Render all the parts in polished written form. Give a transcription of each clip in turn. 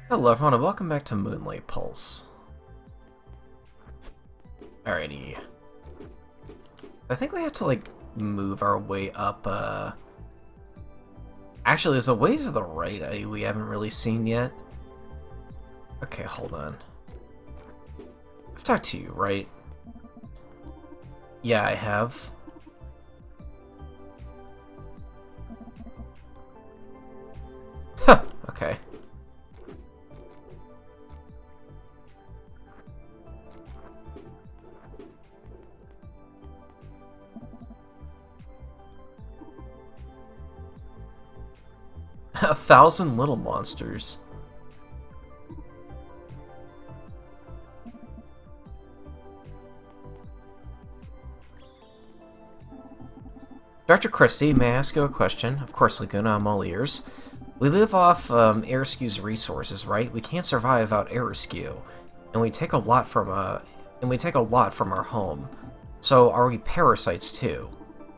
Hello everyone and welcome back to Moonlight Pulse. Alrighty. I think we have to like move our way up, Actually, there's a way to the right we haven't really seen yet. Okay, hold on. I've talked to you, right? Yeah, I have. Huh, okay. A thousand little monsters. Dr. Christie, may I ask you a question? Of course, Laguna, I'm all ears. We live off Airskew's resources, right? We can't survive without Airskew, and we take a lot from our home. So are we parasites too?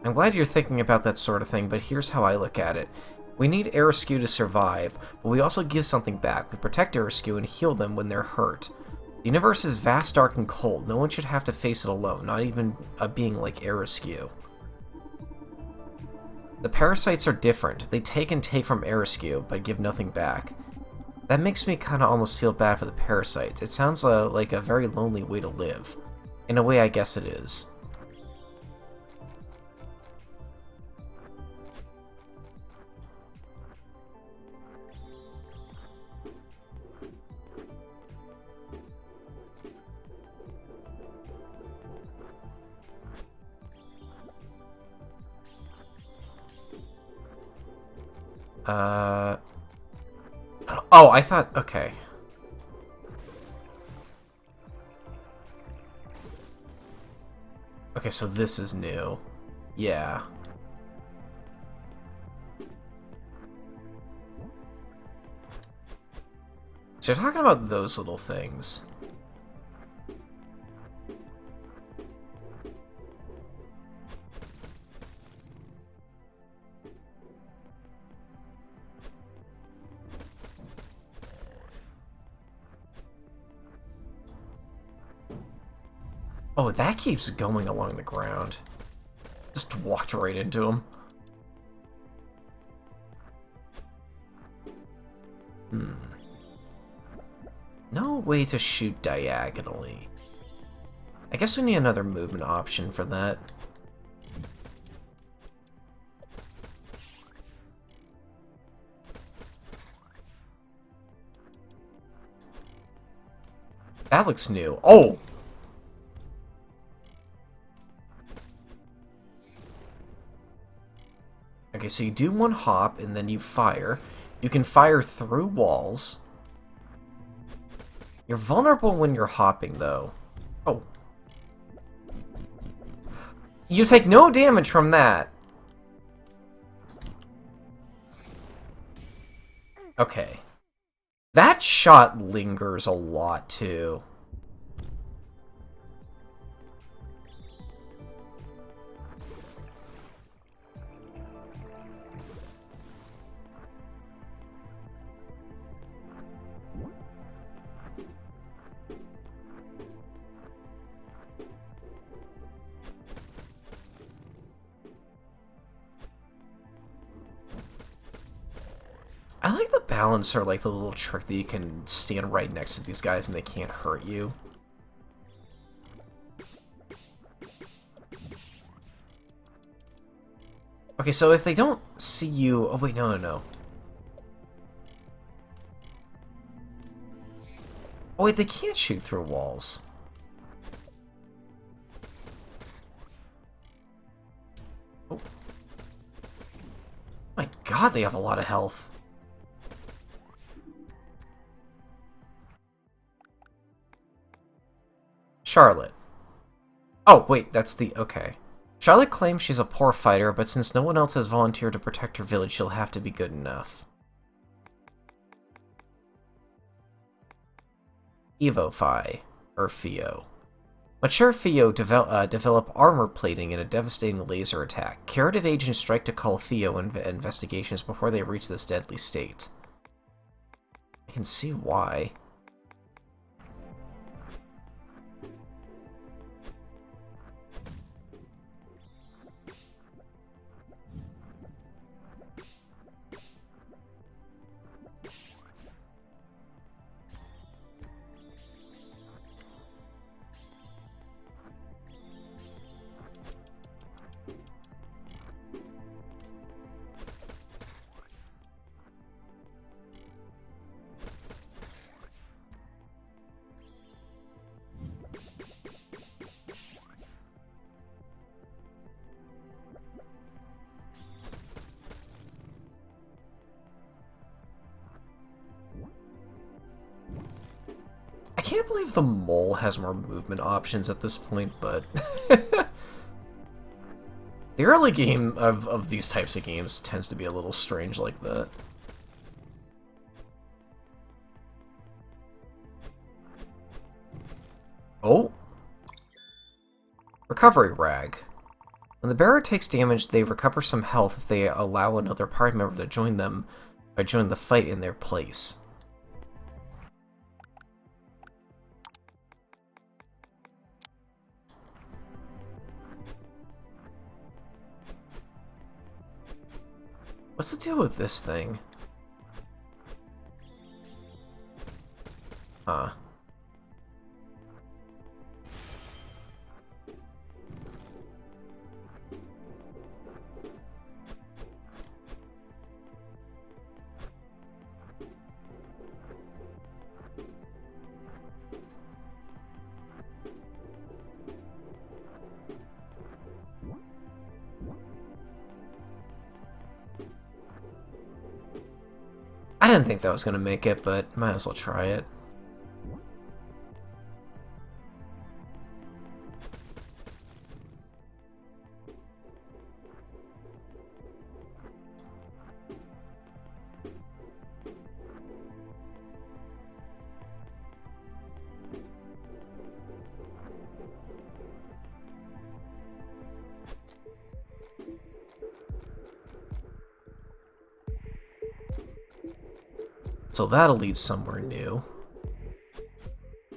I'm glad you're thinking about that sort of thing, but here's how I look at it. We need Airskew to survive, but we also give something back. We protect Airskew and heal them when they're hurt. The universe is vast, dark, and cold. No one should have to face it alone, not even a being like Airskew. The parasites are different. They take and take from Airskew, but give nothing back. That makes me kinda almost feel bad for the parasites. It sounds like a very lonely way to live. In a way, I guess it is. Oh, I thought... Okay. Okay, so this is new. Yeah. So you're talking about those little things. Oh, that keeps going along the ground. Just walked right into him. No way to shoot diagonally. I guess we need another movement option for that. That looks new. Oh! Okay, so you do one hop, and then you fire. You can fire through walls. You're vulnerable when you're hopping, though. Oh. You take no damage from that. Okay. That shot lingers a lot, too. I like the balancer, like the little trick that you can stand right next to these guys and they can't hurt you. Okay, so if they don't see you... Oh, wait, no. Oh, wait, they can't shoot through walls. Oh. My god, they have a lot of health. Charlotte. Oh, wait, that's the... Okay. Charlotte claims she's a poor fighter, but since no one else has volunteered to protect her village, she'll have to be good enough. Evo-Fi, or Fio. Mature Fio develop armor plating in a devastating laser attack. Curative agents strike to call Fio investigations before they reach this deadly state. I can see why. I can't believe the mole has more movement options at this point, but... The early game of these types of games tends to be a little strange like that. Oh! Recovery Rag. When the bearer takes damage, they recover some health if they allow another party member to join them, or join the fight in their place. What's the deal with this thing? Huh. I didn't think that was going to make it, but might as well try it. So that'll lead somewhere new.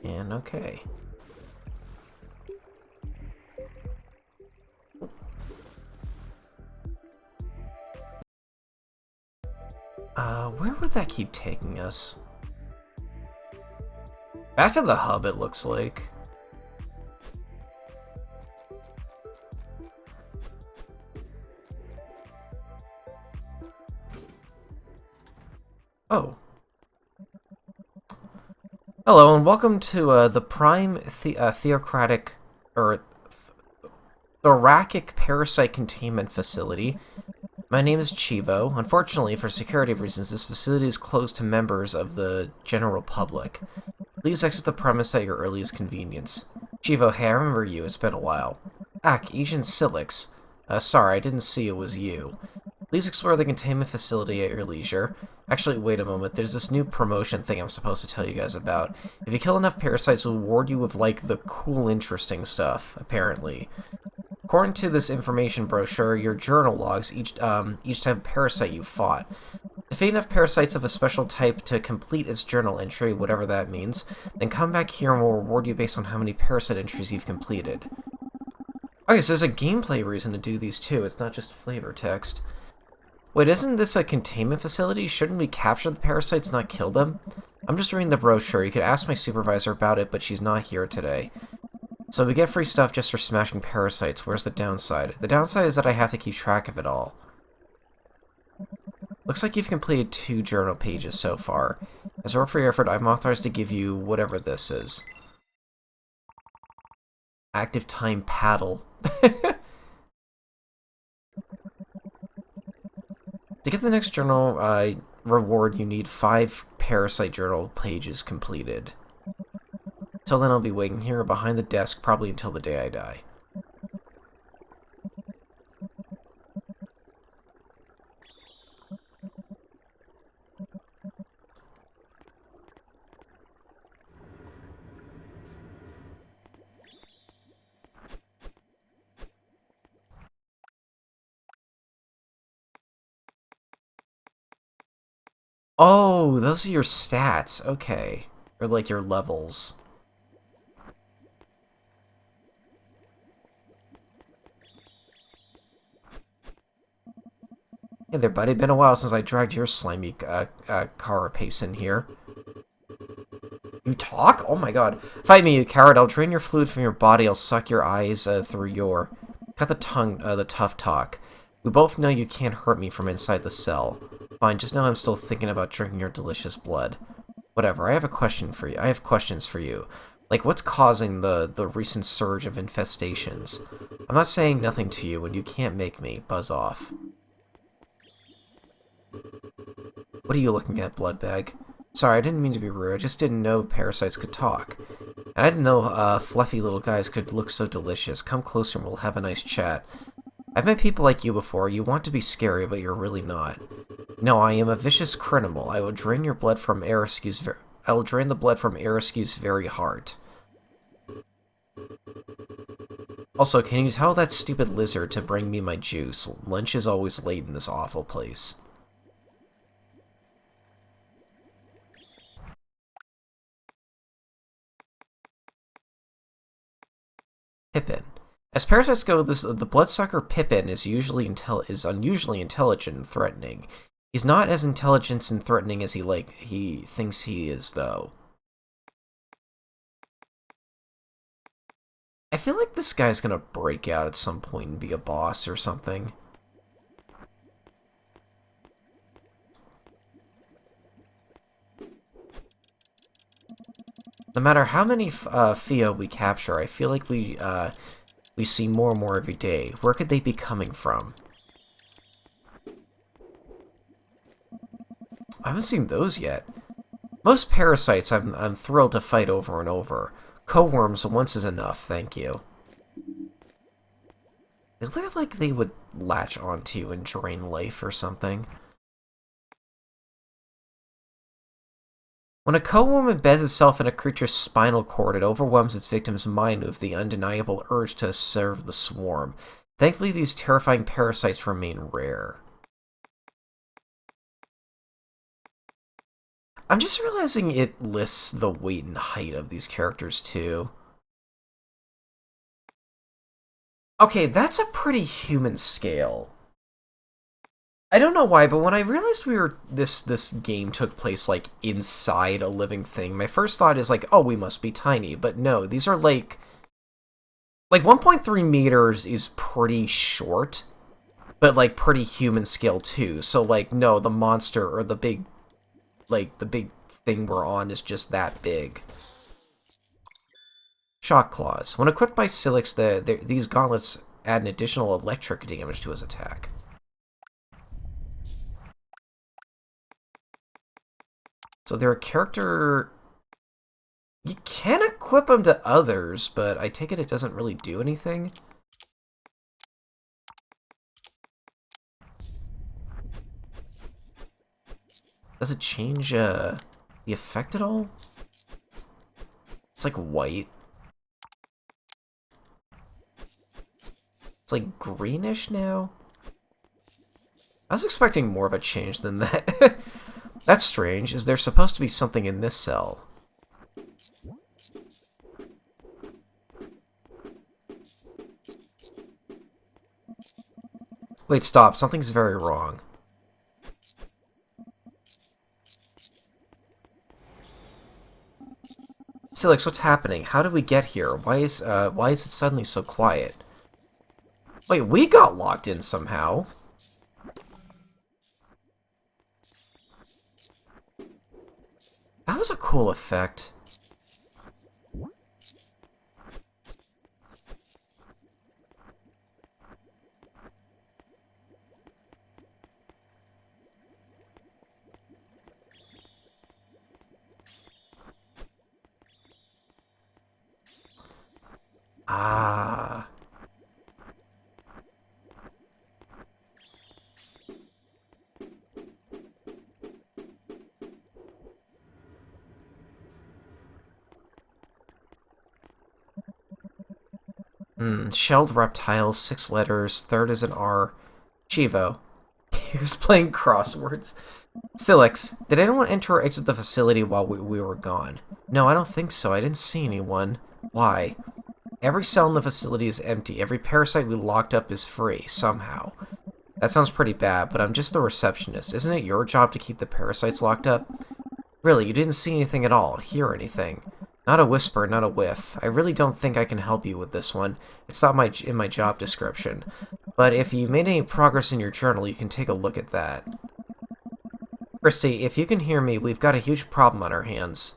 And okay. Where would that keep taking us? Back to the hub, it looks like. Oh. Hello, and welcome to the Prime Theocratic, or Thoracic Parasite Containment Facility. My name is Chivo. Unfortunately, for security reasons, this facility is closed to members of the general public. Please exit the premise at your earliest convenience. Chivo, hey, I remember you. It's been a while. Agent Silix. Sorry, I didn't see it was you. Please explore the containment facility at your leisure. Actually, wait a moment. There's this new promotion thing I'm supposed to tell you guys about. If you kill enough parasites, we'll reward you with, like, the cool, interesting stuff, apparently. According to this information brochure, your journal logs each type of parasite you fought. Defeat enough parasites of a special type to complete its journal entry, whatever that means, then come back here and we'll reward you based on how many parasite entries you've completed. Okay, so there's a gameplay reason to do these too, it's not just flavor text. Wait, isn't this a containment facility? Shouldn't we capture the parasites, not kill them? I'm just reading the brochure. You could ask my supervisor about it, but she's not here today. So we get free stuff just for smashing parasites. Where's the downside? The downside is that I have to keep track of it all. Looks like you've completed 2 journal pages so far. As a reward for your effort, I'm authorized to give you whatever this is. Active time paddle. To get the next journal reward, you need 5 parasite journal pages completed. Till then, I'll be waiting here behind the desk, probably until the day I die. Oh, those are your stats. Okay. Or like your levels. Hey there, buddy. Been a while since I dragged your slimy carapace in here. You talk? Oh my god. Fight me, you coward. I'll drain your fluid from your body. I'll suck your eyes through your... Got the tongue, the tough talk. We both know you can't hurt me from inside the cell. Fine, just know I'm still thinking about drinking your delicious blood. Whatever, I have a question for you. I have questions for you. Like, what's causing the recent surge of infestations? I'm not saying nothing to you, and you can't make me. Buzz off. What are you looking at, Bloodbag? Sorry, I didn't mean to be rude. I just didn't know parasites could talk. And I didn't know fluffy little guys could look so delicious. Come closer and we'll have a nice chat. I've met people like you before. You want to be scary, but you're really not. No, I am a vicious criminal. I will drain your blood from Ariscu's I will drain the blood from Ariscu's very heart. Also, can you tell that stupid lizard to bring me my juice? Lunch is always late in this awful place. Pippin. As parasites go, the bloodsucker Pippin is unusually intelligent and threatening. He's not as intelligent and threatening as he thinks he is, though. I feel like this guy's gonna break out at some point and be a boss or something. No matter how many Fia we capture, I feel like we see more and more every day. Where could they be coming from? I haven't seen those yet. Most parasites I'm thrilled to fight over and over. Co-worms once is enough, thank you. They look like they would latch onto you and drain life or something. When a co-worm embeds itself in a creature's spinal cord, it overwhelms its victim's mind with the undeniable urge to serve the swarm. Thankfully, these terrifying parasites remain rare. I'm just realizing it lists the weight and height of these characters, too. Okay, that's a pretty human scale. I don't know why, but when I realized this game took place like inside a living thing, my first thought is like, oh, we must be tiny. But no, these are like 1.3 meters is pretty short, but like pretty human scale too. So like, no, the monster or the big thing we're on is just that big. Shock Claws. When equipped by Silix, these gauntlets add an additional electric damage to his attack. So they're a character... You can equip them to others, but I take it doesn't really do anything. Does it change the effect at all? It's like white. It's like greenish now. I was expecting more of a change than that. That's strange. Is there supposed to be something in this cell? Wait, stop. Something's very wrong. Silix, what's happening? How did we get here? Why is it suddenly so quiet? Wait, we got locked in somehow. That was a cool effect. Ah. Shelled reptiles, 6 letters, third is an R. Chivo. He was playing crosswords. Silix, did anyone enter or exit the facility while we were gone? No, I don't think so. I didn't see anyone. Why? Every cell in the facility is empty. Every parasite we locked up is free, somehow. That sounds pretty bad, but I'm just the receptionist. Isn't it your job to keep the parasites locked up? Really, you didn't see anything at all, hear anything. Not a whisper, not a whiff. I really don't think I can help you with this one. It's not in my job description. But if you made any progress in your journal, you can take a look at that. Christy, if you can hear me, we've got a huge problem on our hands.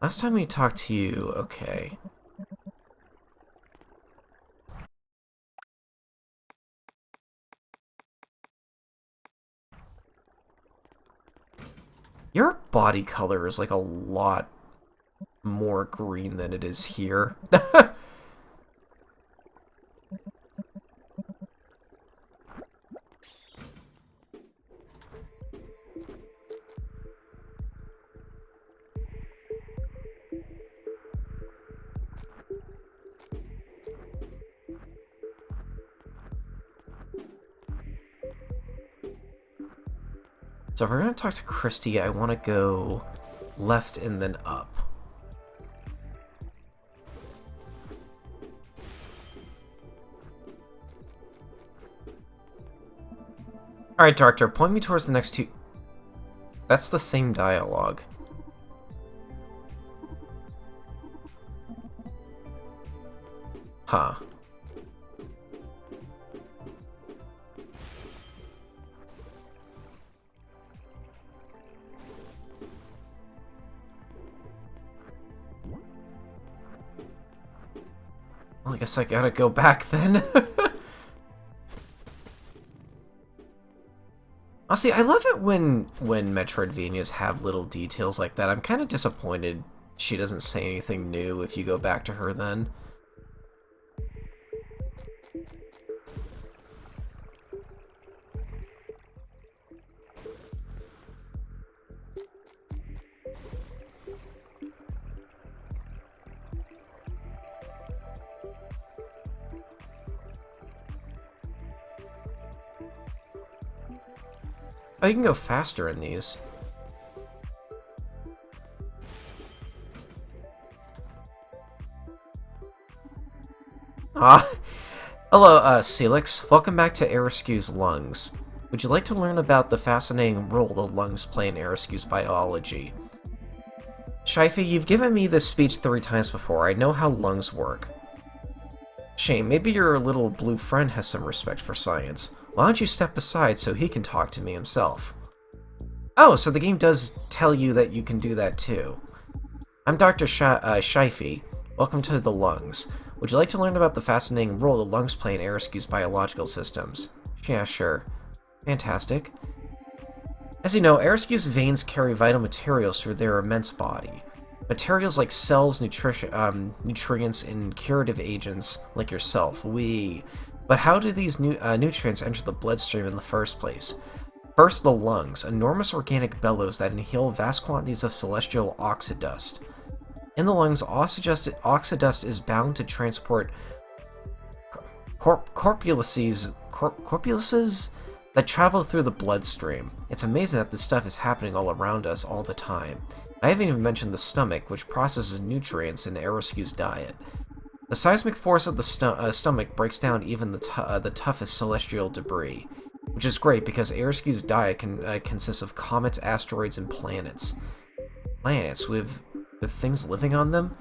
Last time we talked to you, okay. Your body color is like a lot more green than it is here. So if we're going to talk to Christy, I want to go left and then up. Alright, Doctor, point me towards the next two... That's the same dialogue. Huh. Well, I guess I gotta go back then. Honestly, I love it when Metroidvanias have little details like that. I'm kind of disappointed she doesn't say anything new if you go back to her then. Oh, you can go faster in these. Ah, hello, Celix. Welcome back to Arescue's lungs. Would you like to learn about the fascinating role the lungs play in Arescue's biology? Shifey, you've given me this speech 3 times before. I know how lungs work. Shame, maybe your little blue friend has some respect for science. Why don't you step aside so he can talk to me himself? Oh, so the game does tell you that you can do that too. I'm Dr. Shifey. Welcome to the lungs. Would you like to learn about the fascinating role the lungs play in Arescue's biological systems? Yeah, sure. Fantastic. As you know, Arescue's veins carry vital materials through their immense body. Materials like cells, nutrients, and curative agents like yourself. But how do these nutrients enter the bloodstream in the first place? First, the lungs, enormous organic bellows that inhale vast quantities of celestial oxidust. In the lungs, oxidust is bound to transport corpuscles that travel through the bloodstream. It's amazing that this stuff is happening all around us all the time. I haven't even mentioned the stomach, which processes nutrients in Arescue's diet. The seismic force of the stomach breaks down even the toughest celestial debris, which is great because Arescue's diet consists of comets, asteroids, and planets. Planets with things living on them?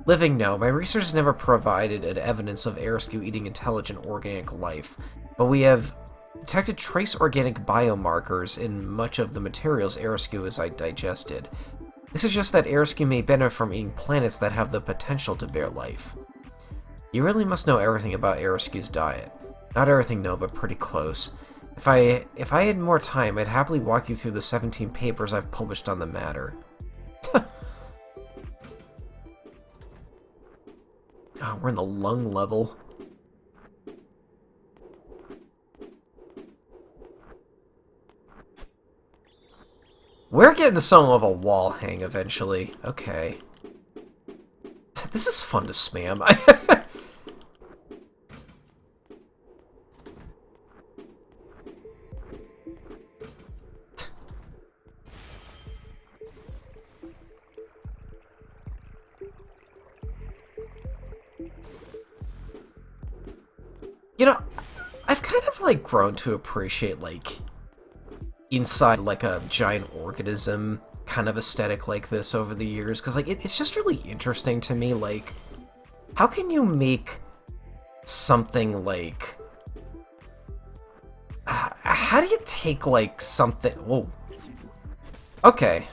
Living, no. My research has never provided evidence of Arescue eating intelligent organic life, but we have detected trace organic biomarkers in much of the materials Arescue has digested. This suggests that Arescue may benefit from eating planets that have the potential to bear life. You really must know everything about Arescue's diet. Not everything, no, but pretty close. If I had more time, I'd happily walk you through the 17 papers I've published on the matter. Oh, we're in the lung level. We're getting some of a wall hang eventually. Okay. This is fun to spam. You know, I've kind of, like, grown to appreciate, like, inside, like, a giant organism kind of aesthetic like this over the years, because, like, it's just really interesting to me, like, how can you make something, like... how do you take, like, something... Whoa. Okay.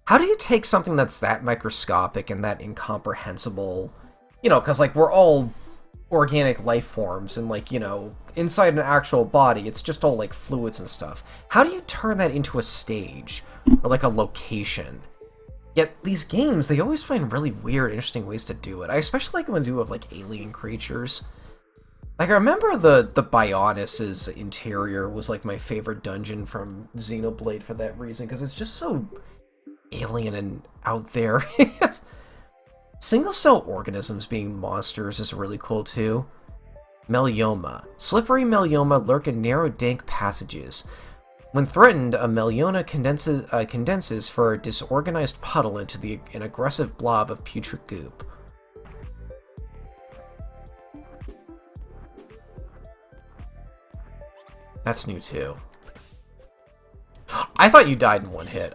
How do you take something that's that microscopic and that incomprehensible, you know, because, like, we're all organic life forms, and, like, you know, inside an actual body, it's just all, like, fluids and stuff. How do you turn that into a stage, or, like, a location? Yet, these games, they always find really weird, interesting ways to do it. I especially like when they do it with, like, alien creatures. Like, I remember the Bionis' interior was, like, my favorite dungeon from Xenoblade for that reason, because it's just so alien and out there. Single-cell organisms being monsters is really cool, too. Melioma. Slippery Melioma lurk in narrow, dank passages. When threatened, a Meliona condenses for a disorganized puddle into an aggressive blob of putrid goop. That's new, too. I thought you died in one hit.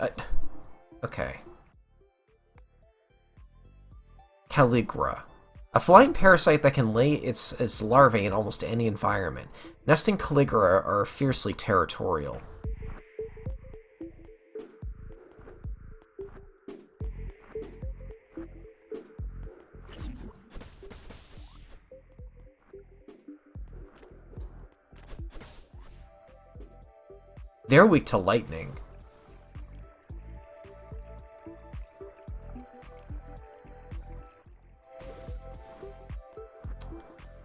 Okay. Caligra. A flying parasite that can lay its larvae in almost any environment. Nesting Caligra are fiercely territorial. They're weak to lightning.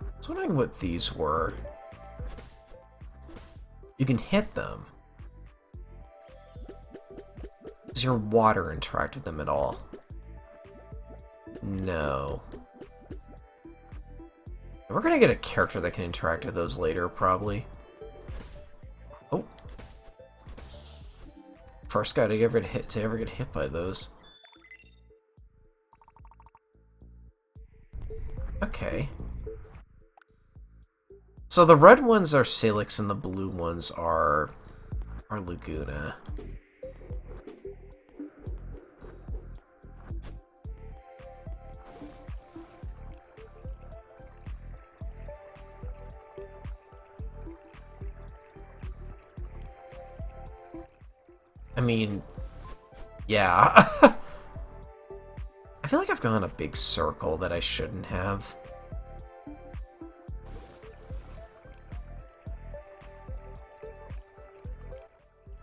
I was wondering what these were. You can hit them. Does your water interact with them at all? No. We're gonna get a character that can interact with those later, probably. Oh. First guy to ever get hit by those. Okay. So the red ones are Salix and the blue ones are Laguna. I mean, yeah. I feel like I've gone a big circle that I shouldn't have.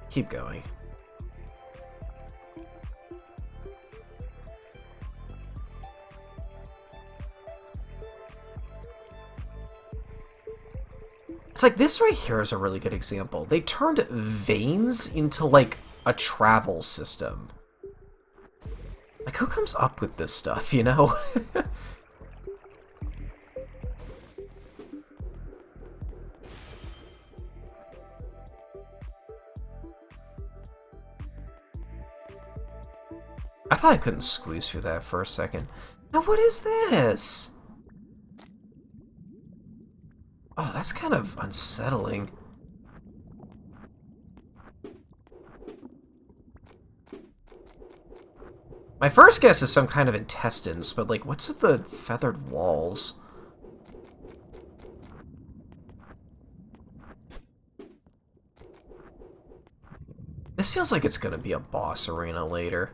Keep going. It's like this right here is a really good example. They turned veins into, like, a travel system. Like, who comes up with this stuff, you know? I thought I couldn't squeeze through that for a second. Now, what is this? Oh, that's kind of unsettling. My first guess is some kind of intestines, but, like, what's with the feathered walls? This feels like it's gonna be a boss arena later.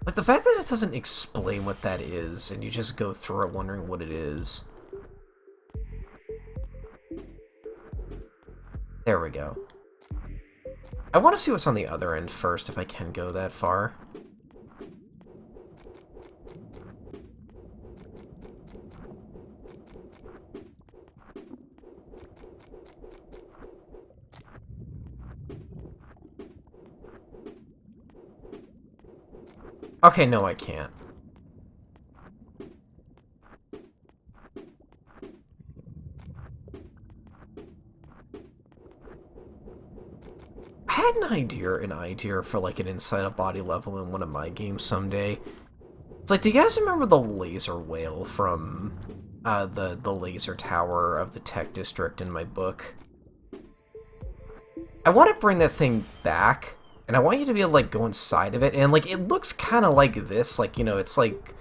Like, the fact that it doesn't explain what that is, and you just go through it wondering what it is. There we go. I want to see what's on the other end first, if I can go that far. Okay, no, I can't. I had an idea for like an inside a body level in one of my games someday. It's like, do you guys remember the laser whale from the laser tower of the tech district in my book? I want to bring that thing back, and I want you to be able to like go inside of it, and like it looks kind of like this, like, you know, it's like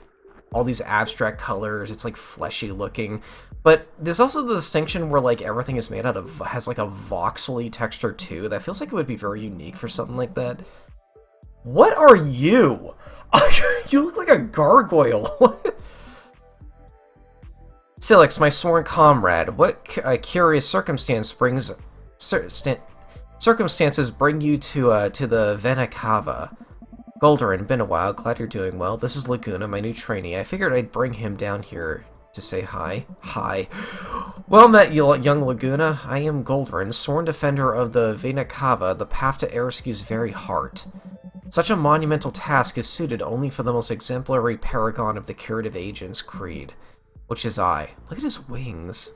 all these abstract colors, it's like fleshy looking, but there's also the distinction where like everything is made out of, has like a voxely texture too. That feels like it would be very unique for something like that. What are you? You look like a gargoyle. Silix, my sworn comrade, what curious circumstances bring you to the Venakava? Goldarin, been a while. Glad you're doing well. This is Laguna, my new trainee. I figured I'd bring him down here to say hi. Hi. Well met, young Laguna. I am Goldarin, sworn defender of the Venakava, the path to Eriscu's very heart. Such a monumental task is suited only for the most exemplary paragon of the curative agent's creed, which is I. Look at his wings.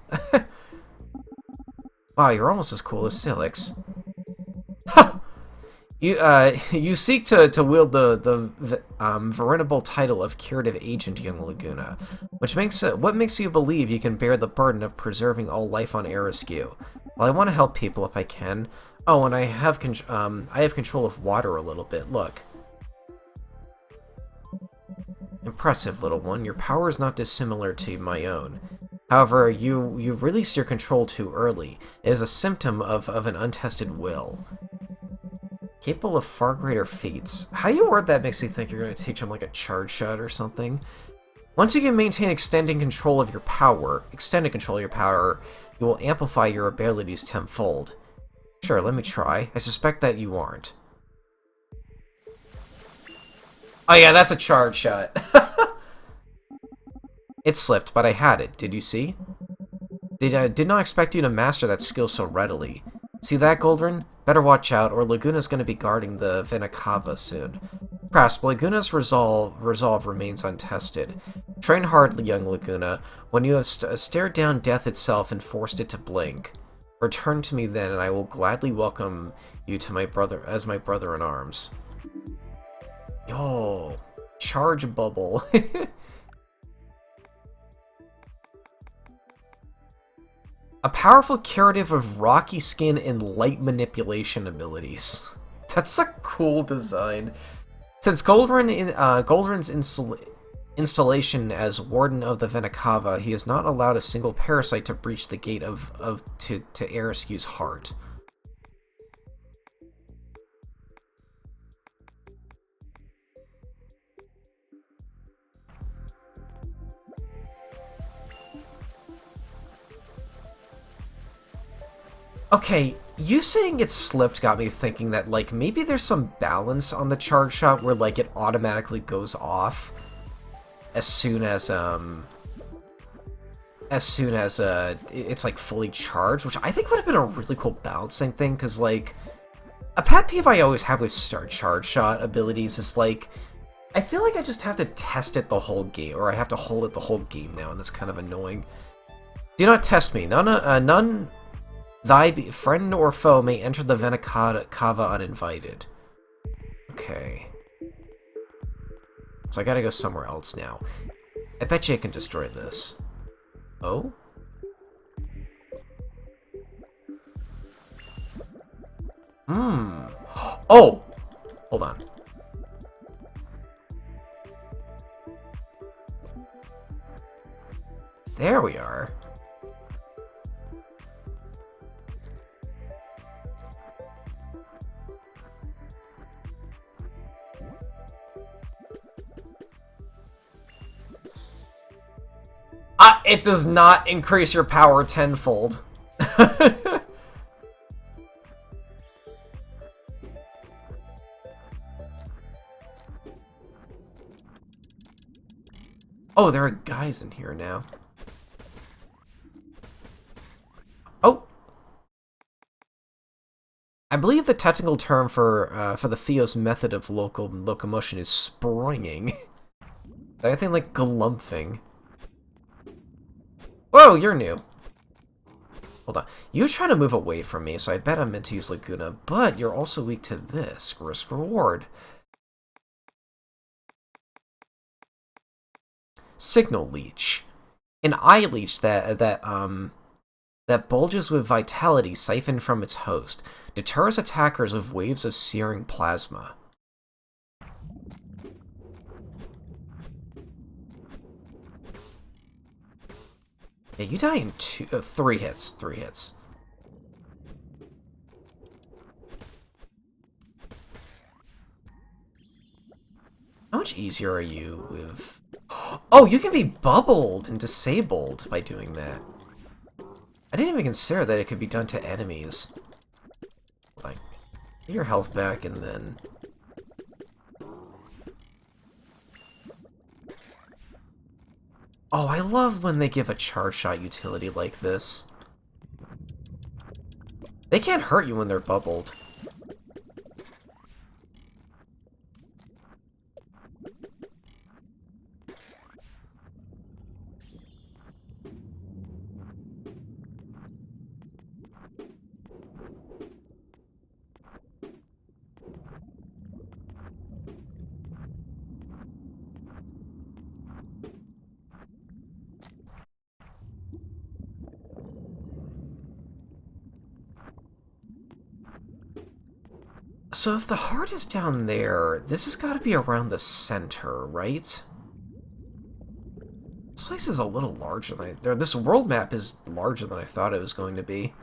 Wow, you're almost as cool as Silix. Ha! You seek to wield the venerable title of curative agent, young Laguna, what makes you believe you can bear the burden of preserving all life on Eriscu? Well, I want to help people if I can. Oh, and I have control of water a little bit. Look. Impressive, little one. Your power is not dissimilar to my own. However, you released your control too early. It is a symptom of an untested will. Capable of far greater feats. How you word that makes me think you're going to teach him like a charge shot or something. Once you can maintain extended control of your power, you will amplify your abilities tenfold. Sure, let me try. I suspect that you aren't. Oh yeah, that's a charge shot. It slipped, but I had it. Did you see? Did not expect you to master that skill so readily. See that, Goldarin? Better watch out, or Laguna's going to be guarding the Venakava soon. Perhaps Laguna's resolve remains untested. Train hard, young Laguna. When you have stared down death itself and forced it to blink, return to me then, and I will gladly welcome you to my brother in arms. Yo, charge bubble. A powerful curative of rocky skin and light manipulation abilities. That's a cool design. Since Goldarin's installation as Warden of the Venakava, he has not allowed a single parasite to breach the gate to Eriscu's heart. Okay, you saying it slipped got me thinking that, like, maybe there's some balance on the charge shot where, like, it automatically goes off as soon as it's, like, fully charged, which I think would have been a really cool balancing thing, because, like, a pet peeve I always have with charge shot abilities is, like, I feel like I just have to test it the whole game, or I have to hold it the whole game now, and it's kind of annoying. Do not test me. None thy friend or foe may enter the Venakava uninvited. Okay. So I gotta go somewhere else now. I bet you I can destroy this. Oh? Oh! Hold on. There we are. It does not increase your power tenfold. Oh, there are guys in here now. Oh! I believe the technical term for the Theos method of locomotion is springing. Is that anything like galumphing? Whoa, you're new. Hold on. You try to move away from me, so I bet I'm meant to use Laguna, but you're also weak to this. Risk reward. Signal Leech. An eye leech that bulges with vitality siphoned from its host. Deters attackers with waves of searing plasma. Yeah, you die in 3 hits. 3 hits. How much easier are you with... Oh, you can be bubbled and disabled by doing that. I didn't even consider that it could be done to enemies. Like, get your health back and then... Oh, I love when they give a charge shot utility like this. They can't hurt you when they're bubbled. So if the heart is down there, this has got to be around the center, right? This place is a little larger than this world map is larger than I thought it was going to be.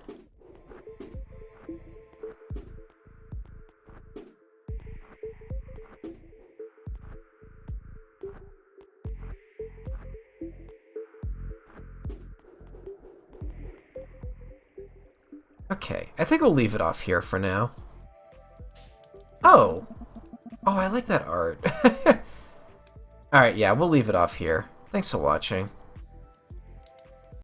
Okay, I think we'll leave it off here for now. Oh! Oh, I like that art. Alright, yeah, we'll leave it off here. Thanks for watching.